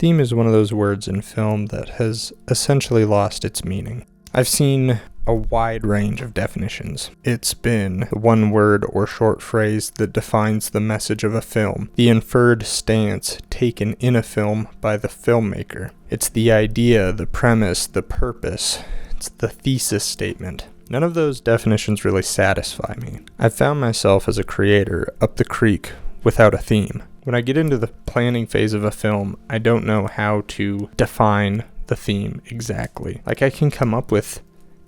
Theme is one of those words in film that has essentially lost its meaning. I've seen a wide range of definitions. It's been the one word or short phrase that defines the message of a film, the inferred stance taken in a film by the filmmaker. It's the idea, the premise, the purpose. It's the thesis statement. None of those definitions really satisfy me. I've found myself as a creator up the creek without a theme. When I get into the planning phase of a film, I don't know how to define the theme exactly. Like, I can come up with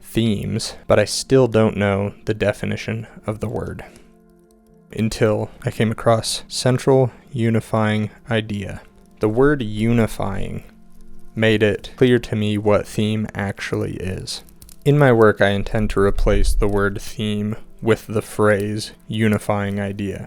themes, but I still don't know the definition of the word. Until I came across central unifying idea. The word unifying made it clear to me what theme actually is. In my work, I intend to replace the word theme with the phrase unifying idea.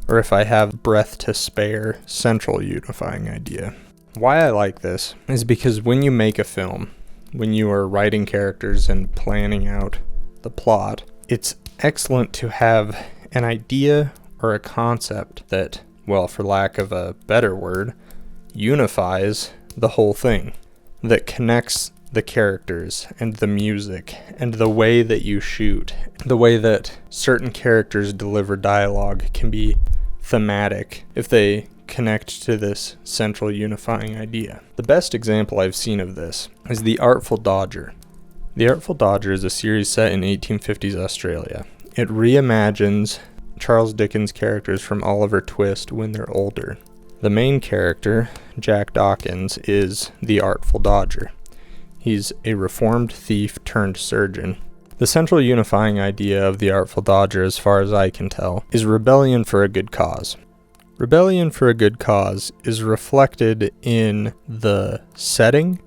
Or if I have breath to spare, central unifying idea. Why I like this is because when you make a film, when you are writing characters and planning out the plot, it's excellent to have an idea or a concept that, well, for lack of a better word, unifies the whole thing, that connects the characters and the music and the way that you shoot, the way that certain characters deliver dialogue can be thematic if they connect to this central unifying idea. The best example I've seen of this is The Artful Dodger. The Artful Dodger is a series set in 1850s Australia. It reimagines Charles Dickens' characters from Oliver Twist when they're older. The main character, Jack Dawkins, is the Artful Dodger. He's a reformed thief turned surgeon. The central unifying idea of the Artful Dodger, as far as I can tell, is rebellion for a good cause. Rebellion for a good cause is reflected in the setting,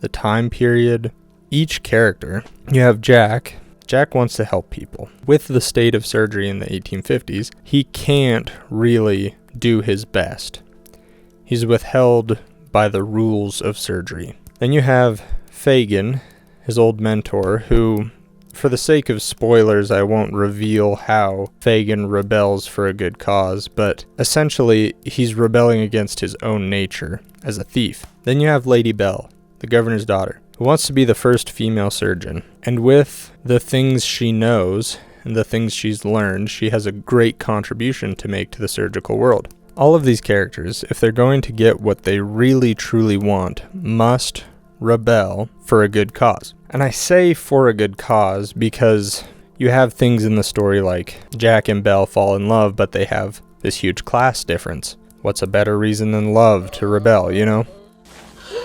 the time period, each character. You have Jack. Jack wants to help people. With the state of surgery in the 1850s, he can't really do his best. He's withheld by the rules of surgery. Then you have Fagin, his old mentor, who, for the sake of spoilers, I won't reveal how Fagin rebels for a good cause, but essentially he's rebelling against his own nature as a thief. Then you have Lady Belle, the governor's daughter, who wants to be the first female surgeon. And with the things she knows and the things she's learned, she has a great contribution to make to the surgical world. All of these characters, if they're going to get what they really truly want, must rebel for a good cause. And I say for a good cause because you have things in the story like Jack and Belle fall in love, but they have this huge class difference. What's a better reason than love to rebel, you know?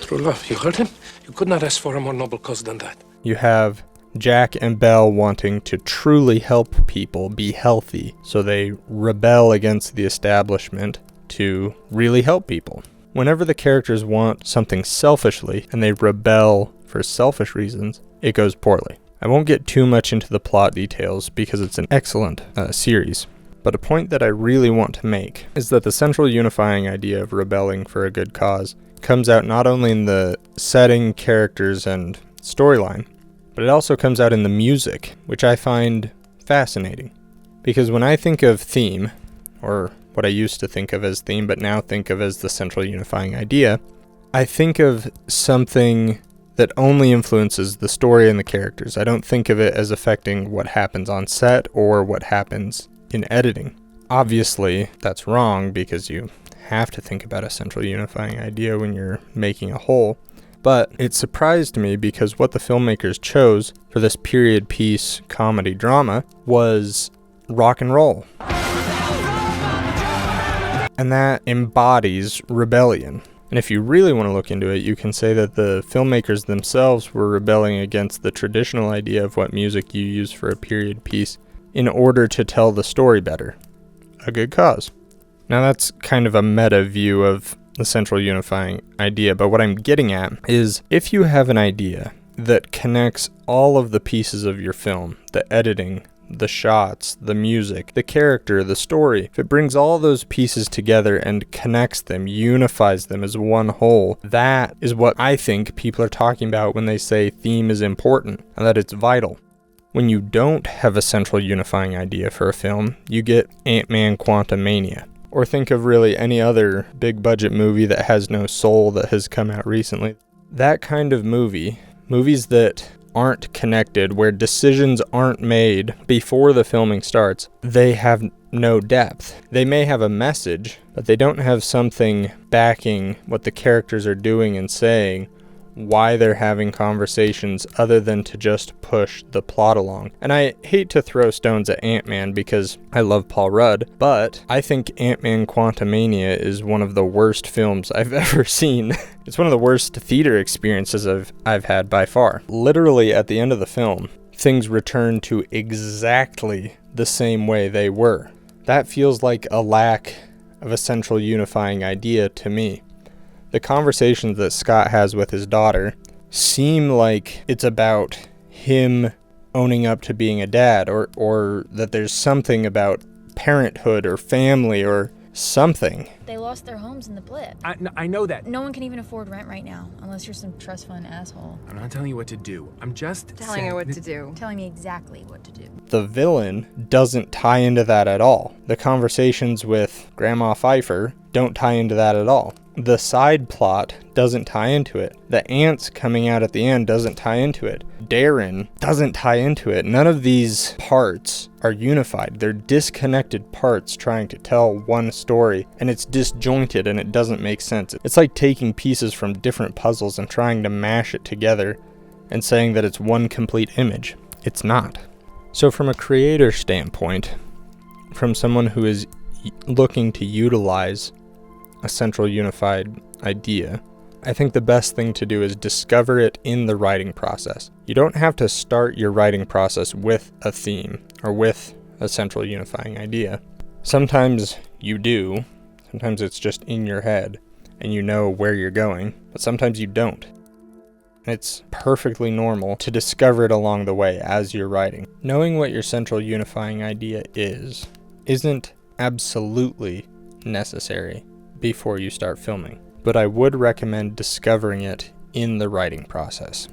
Through love, you heard him? You could not ask for a more noble cause than that. You have Jack and Belle wanting to truly help people be healthy, so they rebel against the establishment to really help people. Whenever the characters want something selfishly and they rebel for selfish reasons, it goes poorly. I won't get too much into the plot details because it's an excellent series, but a point that I really want to make is that the central unifying idea of rebelling for a good cause comes out not only in the setting, characters, and storyline, but it also comes out in the music, which I find fascinating. Because when I think of theme, or what I used to think of as theme, but now think of as the central unifying idea, I think of something that only influences the story and the characters. I don't think of it as affecting what happens on set or what happens in editing. Obviously, that's wrong because you have to think about a central unifying idea when you're making a whole. But it surprised me because what the filmmakers chose for this period piece comedy drama was rock and roll. And that embodies rebellion. And if you really want to look into it, you can say that the filmmakers themselves were rebelling against the traditional idea of what music you use for a period piece in order to tell the story better. A good cause. Now that's kind of a meta view of the central unifying idea, but what I'm getting at is if you have an idea that connects all of the pieces of your film, the editing, the shots, the music, the character, the story, if it brings all those pieces together and connects them, unifies them as one whole, that is what I think people are talking about when they say theme is important and that it's vital. When you don't have a central unifying idea for a film, you get Ant-Man Quantumania. Or think of really any other big budget movie that has no soul that has come out recently. That kind of movie, movies that aren't connected, where decisions aren't made before the filming starts, they have no depth. They may have a message, but they don't have something backing what the characters are doing and saying, why they're having conversations other than to just push the plot along. And I hate to throw stones at Ant-Man because I love Paul Rudd, but I think Ant-Man Quantumania is one of the worst films I've ever seen. It's one of the worst theater experiences I've had by far. Literally at the end of the film, things return to exactly the same way they were. That feels like a lack of a central unifying idea to me. The conversations that Scott has with his daughter seem like it's about him owning up to being a dad, or that there's something about parenthood or family or something. They lost their homes in the blip. I know that. No one can even afford rent right now, unless you're some trust fund asshole. I'm not telling you what to do. I'm just Telling her what to do. Telling me exactly what to do. The villain doesn't tie into that at all. The conversations with Grandma Pfeiffer don't tie into that at all. The side plot doesn't tie into it. The ants coming out at the end doesn't tie into it. Darren doesn't tie into it. None of these parts are unified. They're disconnected parts trying to tell one story, and it's disjointed and it doesn't make sense. It's like taking pieces from different puzzles and trying to mash it together and saying that it's one complete image. It's not. So from a creator standpoint, from someone who is looking to utilize a central unified idea, I think the best thing to do is discover it in the writing process. You don't have to start your writing process with a theme or with a central unifying idea. Sometimes you do. Sometimes it's just in your head and you know where you're going, but sometimes you don't. It's perfectly normal to discover it along the way as you're writing. Knowing what your central unifying idea isn't absolutely necessary before you start filming, but I would recommend discovering it in the writing process.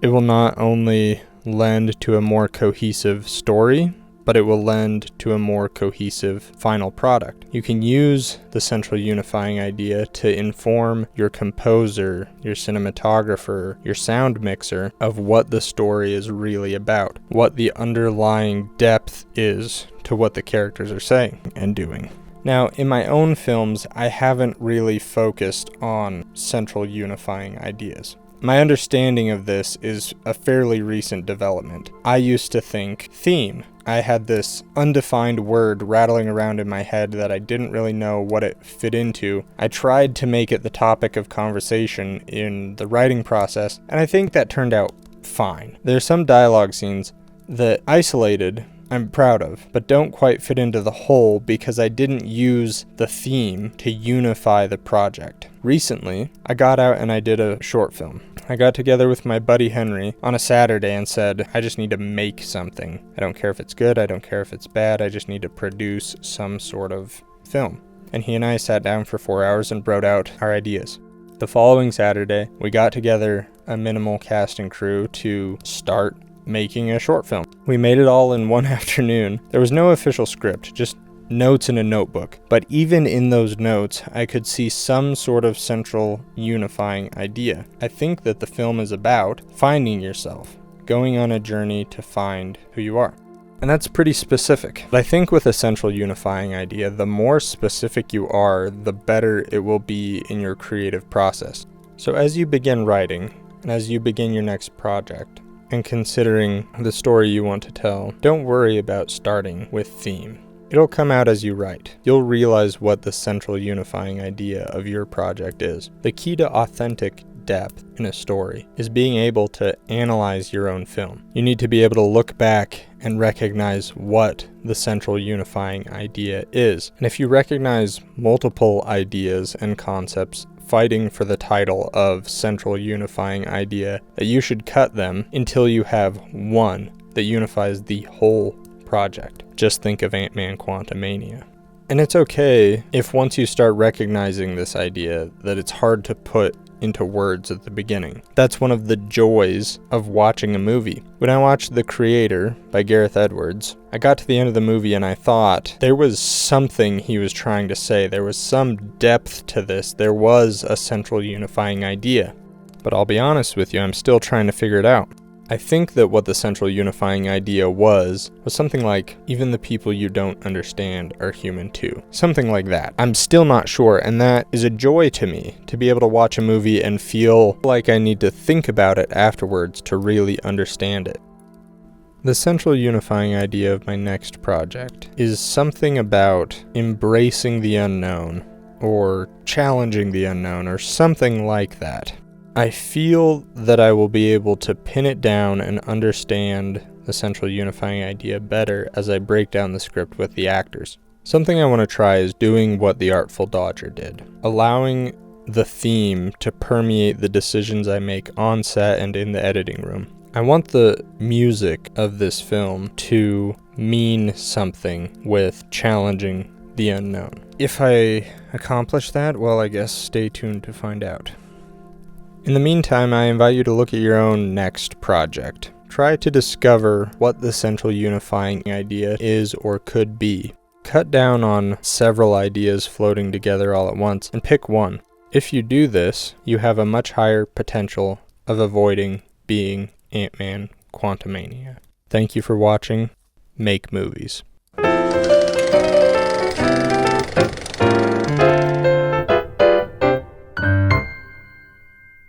It will not only lend to a more cohesive story, but it will lend to a more cohesive final product. You can use the central unifying idea to inform your composer, your cinematographer, your sound mixer of what the story is really about, what the underlying depth is to what the characters are saying and doing. Now, in my own films, I haven't really focused on central unifying ideas. My understanding of this is a fairly recent development. I used to think theme. I had this undefined word rattling around in my head that I didn't really know what it fit into. I tried to make it the topic of conversation in the writing process, and I think that turned out fine. There are some dialogue scenes that isolated I'm proud of, but don't quite fit into the whole because I didn't use the theme to unify the project. Recently, I got out and I did a short film. I got together with my buddy Henry on a Saturday and said, I just need to make something. I don't care if it's good, I don't care if it's bad, I just need to produce some sort of film. And he and I sat down for 4 hours and wrote out our ideas. The following Saturday, we got together a minimal cast and crew to start making a short film. We made it all in one afternoon. There was no official script, just notes in a notebook. But even in those notes, I could see some sort of central unifying idea. I think that the film is about finding yourself, going on a journey to find who you are. And that's pretty specific. But I think with a central unifying idea, the more specific you are, the better it will be in your creative process. So as you begin writing, and as you begin your next project, and considering the story you want to tell, don't worry about starting with theme. It'll come out as you write. You'll realize what the central unifying idea of your project is. The key to authentic depth in a story is being able to analyze your own film. You need to be able to look back and recognize what the central unifying idea is. And if you recognize multiple ideas and concepts fighting for the title of central unifying idea, that you should cut them until you have one that unifies the whole project. Just think of Ant-Man Quantumania. And it's okay if once you start recognizing this idea that it's hard to put into words at the beginning. That's one of the joys of watching a movie. When I watched The Creator by Gareth Edwards, I got to the end of the movie and I thought there was something he was trying to say. There was some depth to this. There was a central unifying idea. But I'll be honest with you, I'm still trying to figure it out. I think that what the central unifying idea was something like, even the people you don't understand are human too. Something like that. I'm still not sure, and that is a joy to me, to be able to watch a movie and feel like I need to think about it afterwards to really understand it. The central unifying idea of my next project is something about embracing the unknown, or challenging the unknown, or something like that. I feel that I will be able to pin it down and understand the central unifying idea better as I break down the script with the actors. Something I want to try is doing what The Artful Dodger did, allowing the theme to permeate the decisions I make on set and in the editing room. I want the music of this film to mean something with challenging the unknown. If I accomplish that, well, I guess stay tuned to find out. In the meantime, I invite you to look at your own next project. Try to discover what the central unifying idea is or could be. Cut down on several ideas floating together all at once and pick one. If you do this, you have a much higher potential of avoiding being Ant-Man Quantumania. Thank you for watching. Make movies.